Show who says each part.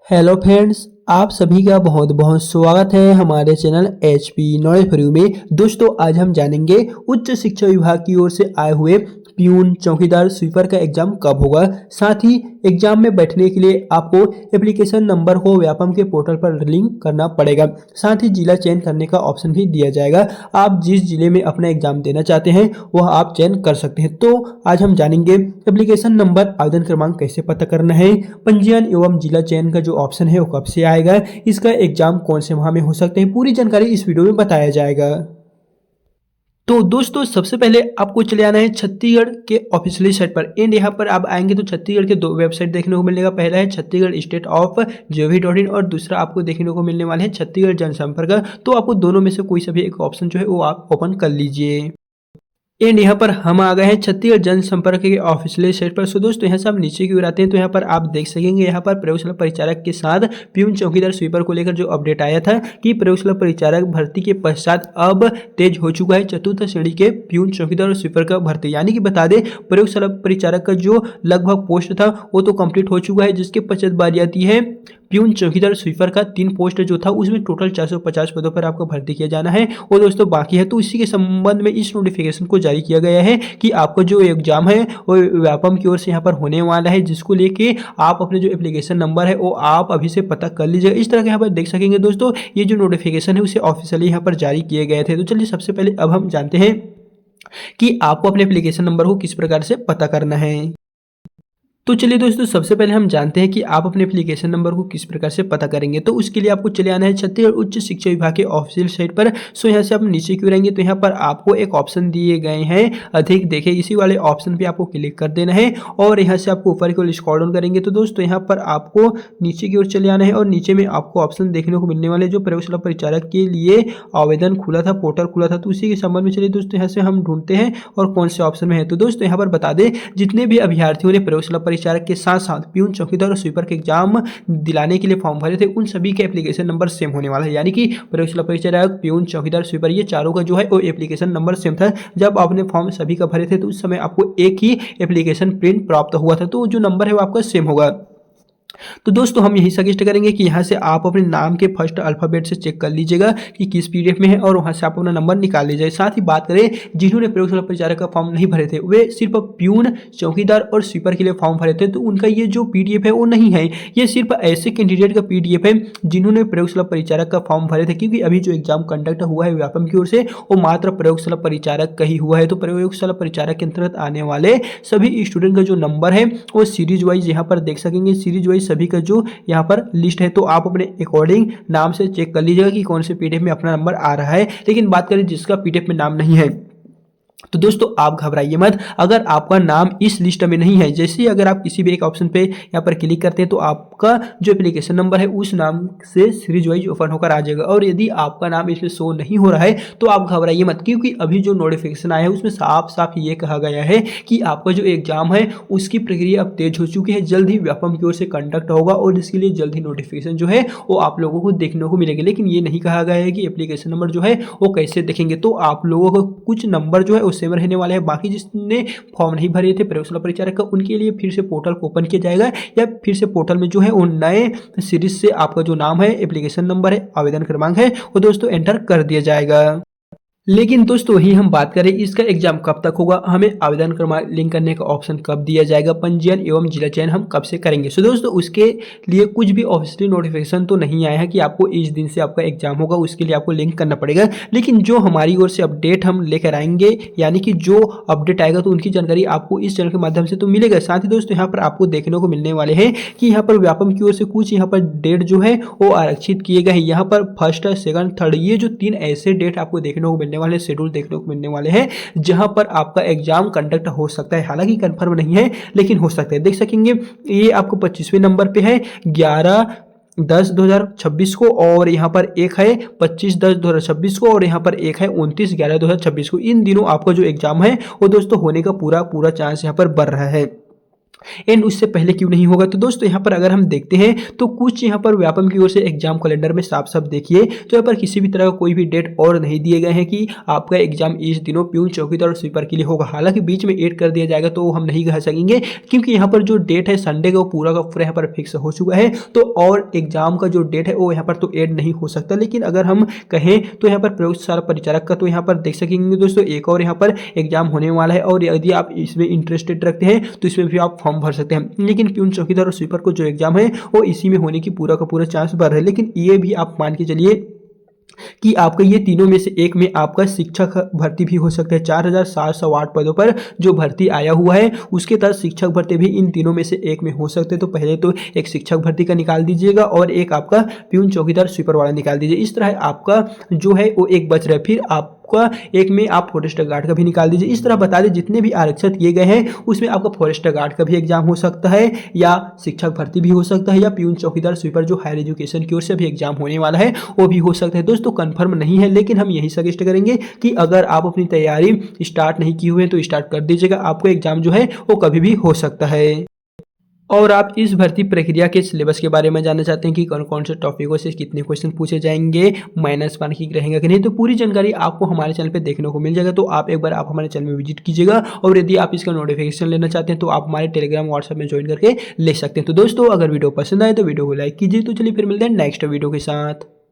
Speaker 1: Hello friends, आप सभी का बहुत बहुत स्वागत है हमारे channel HP knowledge for you में। दोस्तों, आज हम जानेंगे उच्च शिक्षा विभाग की ओर से आए हुए प्यून, चौकीदार, स्वीपर का एग्जाम कब होगा। साथ ही एग्जाम में बैठने के लिए आपको एप्लीकेशन नंबर को व्यापम के पोर्टल पर लिंक करना पड़ेगा। साथ ही जिला चयन करने का ऑप्शन भी दिया जाएगा। आप जिस जिले में अपना एग्जाम देना चाहते हैं वह आप चयन कर सकते हैं। तो आज हम जानेंगे एप्लीकेशन नंबर, आवेदन क्रमांक कैसे पता करना है, पंजीयन एवं जिला चयन का जो ऑप्शन है वो कब से आएगा, इसका एग्जाम कौन से माह में हो सकते हैं, पूरी जानकारी इस वीडियो में बताया जाएगा। तो दोस्तों, सबसे पहले आपको चले आना है छत्तीसगढ़ के ऑफिशियली साइट पर। एंड यहाँ पर आप आएंगे तो छत्तीसगढ़ के दो वेबसाइट देखने को मिलेगा। पहला है छत्तीसगढ़ स्टेट ऑफ gov.in और दूसरा आपको देखने को मिलने वाले हैं छत्तीसगढ़ जनसंपर्क। तो आपको दोनों में से कोई सा भी एक ऑप्शन जो है वो आप ओपन कर लीजिए। एंड यहाँ पर हम आ गए हैं छत्तीसगढ़ जनसंपर्क के ऑफिशियल साइट पर। सो दोस्तों, यहाँ से आप नीचे की ओर आते हैं तो यहाँ पर आप देख सकेंगे, यहाँ पर प्रयोगशाला परिचारक के साथ प्यून, चौकीदार, स्वीपर को लेकर जो अपडेट आया था कि प्रयोगशाला परिचारक भर्ती के पश्चात अब तेज हो चुका है चतुर्थ श्रेणी के प्यून, चौकीदार और स्वीपर का भर्ती। यानी कि बता दें, प्रयोगशाला परिचारक का जो लगभग पोस्ट था वो तो कंप्लीट हो चुका है, जिसके पश्चात बारी आती है प्यून, चौकीदार, स्वीपर का 3 पोस्ट जो था उसमें टोटल 450 पदों पर आपको भर्ती किया जाना है और दोस्तों बाकी है। तो इसी के संबंध में इस नोटिफिकेशन को जारी किया गया है कि आपका जो एग्जाम है वो व्यापम की ओर से यहाँ पर होने वाला है, जिसको लेके आप अपने जो एप्लीकेशन नंबर है वो आप अभी से पता कर लीजिएगा। इस तरह के यहाँ पर देख सकेंगे दोस्तों, ये जो नोटिफिकेशन है उसे ऑफिशियली यहाँ पर जारी किए गए थे। तो चलिए सबसे पहले अब हम जानते हैं कि आपको अपने एप्लीकेशन नंबर को किस प्रकार से पता करना है। तो चलिए दोस्तों, सबसे पहले हम जानते हैं कि आप अपने एप्लीकेशन नंबर को किस प्रकार से पता करेंगे। तो उसके लिए आपको चले आना है छत्तीसगढ़ उच्च शिक्षा विभाग के ऑफिशियल साइट पर। सो यहाँ से आप नीचे क्यों रहेंगे तो यहाँ पर आपको एक ऑप्शन दिए गए हैं अधिक देखें, इसी वाले ऑप्शन पे आपको क्लिक कर देना है और यहाँ से आपको ऊपर की ओर स्क्रॉल डाउन करेंगे तो दोस्तों यहाँ पर आपको नीचे की ओर चले आना है और नीचे में आपको ऑप्शन देखने को मिलने वाले जो प्रयोगशाला परिचारक के लिए आवेदन खुला था, पोर्टल खुला था। तो उसी के संबंध में चलिए दोस्तों यहाँ से हम ढूंढते हैं और कौन से ऑप्शन में है। तो दोस्तों यहाँ पर बता दें, जितने भी अभ्यर्थियों ने प्रयोगशाला परिचारक के साथ साथ प्यून, चौकीदार और स्वीपर के एग्जाम दिलाने के लिए फॉर्म भरे थे, उन सभी के एप्लीकेशन नंबर सेम होने वाला है। यानी कि प्रयोगशाला परिचारक, प्यून, चौकीदार, स्वीपर ये चारों का जो है वो एप्लीकेशन नंबर सेम था। जब आपने फॉर्म सभी का भरे थे तो उस समय आपको एक ही एप्लीकेशन प्रिंट प्राप्त हुआ था, तो जो नंबर है वो आपका सेम होगा। तो दोस्तों हम यही सजेस्ट करेंगे कि यहाँ से आप अपने नाम के फर्स्ट अल्फाबेट से चेक कर लीजिएगा कि किस पीडीएफ में है और वहाँ से आप अपना नंबर निकाल लीजिए। साथ ही बात करें, जिन्होंने प्रयोगशाला परिचारक का फॉर्म नहीं भरे थे वे सिर्फ प्यून, चौकीदार और स्वीपर के लिए फॉर्म भरे थे, तो उनका ये जो पीडीएफ है वो नहीं है। ये सिर्फ ऐसे कैंडिडेट का पीडीएफ है जिन्होंने प्रयोगशाला परिचारक का फॉर्म भरे थे, क्योंकि अभी जो एग्जाम कंडक्ट हुआ है व्यापम की ओर से वो मात्र प्रयोगशाला परिचारक का ही हुआ है। तो प्रयोगशाला परिचारक के अंतर्गत आने वाले सभी स्टूडेंट का जो नंबर है वो सीरीज वाइज यहाँ पर देख सकेंगे। सीरीज वाइज सभी का जो यहाँ पर लिस्ट है, तो आप अपने अकॉर्डिंग नाम से चेक कर लीजिएगा कि कौन से पीडीएफ में अपना नंबर आ रहा है। लेकिन बात करें जिसका पीडीएफ में नाम नहीं है तो दोस्तों आप घबराइए मत। अगर आपका नाम इस लिस्ट में नहीं है, जैसे ही अगर आप किसी भी एक ऑप्शन पे यहाँ पर क्लिक करते हैं तो आपका जो एप्लीकेशन नंबर है उस नाम से सीरीज वाइज ओपन होकर आ जाएगा। और यदि आपका नाम इसमें शो नहीं हो रहा है तो आप घबराइए मत, क्योंकि अभी जो नोटिफिकेशन आया है उसमें साफ साफ ये कहा गया है कि आपका जो एग्जाम है उसकी प्रक्रिया अब तेज हो चुकी है, जल्द ही व्यापम की ओर से कंडक्ट होगा और इसके लिए जल्द ही नोटिफिकेशन जो है वो आप लोगों को देखने को मिलेगी। लेकिन ये नहीं कहा गया है कि एप्लीकेशन नंबर जो है वो कैसे देखेंगे। तो आप लोगों को कुछ नंबर जो है वो सेम रहने वाले हैं। बाकी जिसने फॉर्म नहीं भरे थे प्रयोगशाला परिचारक का, उनके लिए फिर से पोर्टल को ओपन किया जाएगा या फिर से पोर्टल में जो है वो नए सीरीज से आपका जो नाम है, एप्लीकेशन नंबर है, आवेदन क्रमांक है वो दोस्तों एंटर कर दिया जाएगा। लेकिन दोस्तों वही हम बात करें इसका एग्जाम कब तक होगा, हमें आवेदन क्रमांक लिंक करने का ऑप्शन कब दिया जाएगा, पंजीयन एवं जिला चयन हम कब से करेंगे। सो दोस्तों उसके लिए कुछ भी ऑफिशियली नोटिफिकेशन तो नहीं आया है कि आपको इस दिन से आपका एग्जाम होगा, उसके लिए आपको लिंक करना पड़ेगा। लेकिन जो हमारी ओर से अपडेट हम लेकर आएंगे, यानी कि जो अपडेट आएगा तो उनकी जानकारी आपको इस चैनल के माध्यम से तो मिलेगा। साथ ही दोस्तों यहाँ पर आपको देखने को मिलने वाले हैं कि यहाँ पर व्यापम की ओर से कुछ यहाँ पर डेट जो है वो आरक्षित किए गए हैं। यहाँ पर फर्स्ट, सेकंड, थर्ड ये जो 3 ऐसे डेट आपको देखने को मिलने वाले शेड्यूल देखने को मिलने वाले हैं जहां पर आपका एग्जाम कंडक्ट हो सकता है। हालांकि कंफर्म नहीं है लेकिन हो सकता है। देख सकेंगे ये आपको 25वें नंबर पे है 11/10/2026 को, और यहाँ पर एक है 25/10/2026 को, और यहाँ पर एक है 29/11/2026 को। इन दिनों आपका जो एग्जाम है वो दोस्तों होने का पूरा चांस यहाँ पर बढ़ रहा है। एंड उससे पहले क्यों नहीं होगा। तो दोस्तों यहाँ पर अगर हम देखते हैं तो कुछ यहाँ पर व्यापम की ओर से एग्जाम कैलेंडर में साफ साफ देखिए तो यहाँ पर किसी भी तरह का कोई भी डेट और नहीं दिए गए हैं कि आपका एग्जाम इस दिनों प्यून चौकीदार और स्वीपर के लिए होगा। हालांकि बीच में ऐड कर दिया जाएगा तो हम नहीं कह सकेंगे क्योंकि यहाँ पर जो डेट है संडे का वो पूरा का पूरा यहाँ पर फिक्स हो चुका है। तो और एग्जाम का जो डेट है वो यहाँ पर तो ऐड नहीं हो सकता। लेकिन अगर हम कहें तो यहाँ पर प्रयोगशाला परिचारक का तो यहाँ पर देख सकेंगे दोस्तों एक और यहाँ पर एग्जाम होने वाला है और यदि आप इसमें इंटरेस्टेड रखते हैं तो इसमें भी आप फॉर्म भर सकते हैं। लेकिन प्यून चौकीदार और स्वीपर को जो एग्जाम है वो इसी में होने की पूरा का पूरा चांस बढ़ रहा है। लेकिन ये भी आप मान के चलिए कि आपका ये तीनों में से एक में आपका शिक्षक भर्ती भी हो सकता है। 4708 पदों पर जो भर्ती आया हुआ है उसके तहत शिक्षक भर्ती भी इन तीनों में से एक में हो सकते हैं। तो पहले तो एक शिक्षक भर्ती का निकाल दीजिएगा और एक आपका प्यून चौकीदार स्वीपर वाला निकाल दीजिए। इस तरह आपका जो है वो एक बच रहा है। फिर आपका एक में आप फॉरेस्ट गार्ड का भी निकाल दीजिए। इस तरह बता दें जितने भी आरक्षित किए गए हैं उसमें आपका फॉरेस्ट गार्ड का भी एग्जाम हो सकता है या शिक्षक भर्ती भी हो सकता है या प्यून चौकीदार स्वीपर जो हायर एजुकेशन की ओर से भी एग्जाम होने वाला है वो भी हो सकता है। दोस्तों कंफर्म नहीं है लेकिन हम यही सजेस्ट करेंगे कि अगर आप अपनी तैयारी स्टार्ट नहीं की हुई है तो स्टार्ट कर दीजिएगा। आपको एग्जाम जो है वो कभी भी हो सकता है। और आप इस भर्ती प्रक्रिया के सिलेबस के बारे में जानना चाहते हैं कि कौन कौन से टॉपिकों से कितने क्वेश्चन पूछे जाएंगे, माइनस मार्किंग रहेगा कि नहीं, तो पूरी जानकारी आपको हमारे चैनल पे देखने को मिल जाएगा। तो आप एक बार आप हमारे चैनल में विजिट कीजिएगा और यदि आप इसका नोटिफिकेशन लेना चाहते हैं तो आप हमारे टेलीग्राम व्हाट्सएप में ज्वाइन करके ले सकते हैं। तो दोस्तों अगर वीडियो पसंद आए तो वीडियो को लाइक कीजिए। तो चलिए फिर मिलते हैं नेक्स्ट वीडियो के साथ।